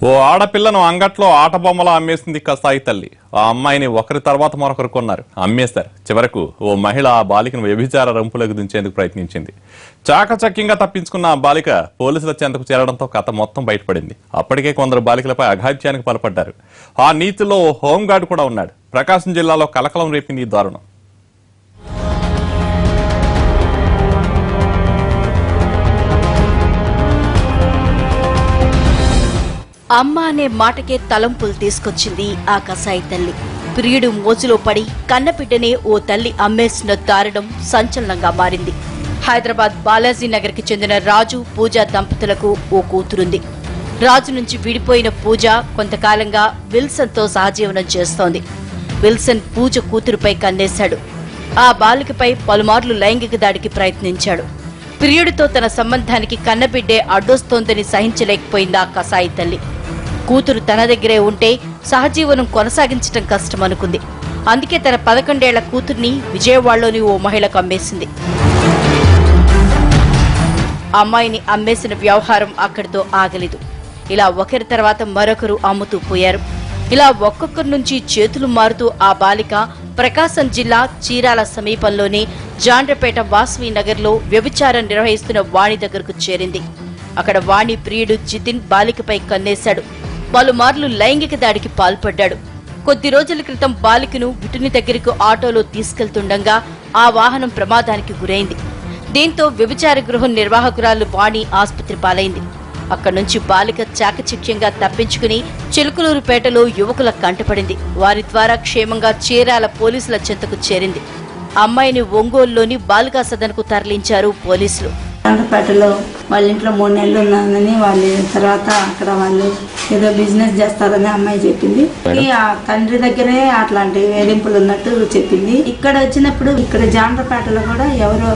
ఓ ఆడపిల్లను అంగట్లో ఆట బొమ్మలా అమ్మేసింది కసాయి తల్లి. ఆ అమ్మాయిని ఒకరి తర్వాత మరొకరు కొన్నారు, అమ్మేశారు. చివరకు ఓ మహిళ ఆ బాలికను వ్యభిచార రంపులకు దించేందుకు ప్రయత్నించింది. చాకచక్యంగా తప్పించుకున్న ఆ బాలిక పోలీసుల చెంతకు చేరడంతో కథ మొత్తం బయటపడింది. అప్పటికే కొందరు బాలికలపై అఘాయిత్యానికి పాల్పడ్డారు. ఆ నీతిలో ఓ హోంగార్డు కూడా ఉన్నాడు. ప్రకాశం జిల్లాలో కలకలం రేపింది ఈ దారుణం. అమ్మ అనే మాటకే తలంపులు తీసుకొచ్చింది ఆ కసాయి తల్లి. ప్రియుడు మోజులో పడి కన్నబిడ్డనే ఓ తల్లి అమ్మేసిన దారుణం సంచలనంగా మారింది. హైదరాబాద్ బాలాజీ నగర్ కి చెందిన రాజు, పూజ దంపతులకు ఓ కూతురుంది. రాజు నుంచి విడిపోయిన పూజ కొంతకాలంగా విల్సన్ తో సహజీవనం చేస్తోంది. విల్సన్ పూజ కూతురుపై కన్నేశాడు. ఆ బాలికపై పలుమార్లు లైంగిక దాడికి ప్రయత్నించాడు. ప్రియుడితో తన సంబంధానికి కన్నబిడ్డే అడ్డొస్తోందని సహించలేకపోయిందా కసాయి తల్లి. కూతురు తన దగ్గరే ఉంటే సహజీవనం కొనసాగించడం కష్టమనుకుంది. అందుకే తన 11 ఏళ్ల కూతుర్ని విజయవాడలోని ఓ మహిళకు అమ్మేసింది. అమ్మాయిని అమ్మేసిన వ్యవహారం అక్కడితో ఆగలేదు. ఇలా ఒకరి తర్వాత మరొకరు అమ్ముతూ పోయారు. ఇలా ఒక్కొక్కరి నుంచి చేతులు మారుతూ ఆ బాలిక ప్రకాశం జిల్లా చీరాల సమీపంలోని జాండ్రపేట వాసవి నగర్లో వ్యభిచారం నిర్వహిస్తున్న వాణి దగ్గరకు చేరింది. అక్కడ వాణి ప్రియుడు జితిన్ బాలికపై కన్నేశాడు. పలుమార్లు లైంగిక దాడికి పాల్పడ్డాడు. కొద్ది రోజుల క్రితం బాలికను విటుని దగ్గరకు ఆటోలో తీసుకెళ్తుండగా ఆ వాహనం ప్రమాదానికి గురైంది. దీంతో వ్యభిచార గృహం నిర్వాహకురాలు వాణి ఆసుపత్రి పాలైంది. అక్కడి నుంచి బాలిక చాకచక్యంగా తప్పించుకుని చిలుకలూరుపేటలో యువకుల కంటపడింది. వారి ద్వారా క్షేమంగా చీరాల పోలీసుల చెంతకు చేరింది. అమ్మాయిని ఒంగోలులోని బాలికా సదన్కు తరలించారు పోలీసులు. జాండ్రపేటలో వాళ్ళ ఇంట్లో 3 నెలలు ఉన్నానని వాళ్ళు తర్వాత అక్కడ వాళ్ళు ఏదో బిజినెస్ చేస్తారని అమ్మాయి చెప్పింది. ఆ తండ్రి దగ్గరే అట్లాంటి వేధింపులు ఉన్నట్టు చెప్పింది. ఇక్కడ వచ్చినప్పుడు ఇక్కడ జాండ్రపేటలో కూడా ఎవరో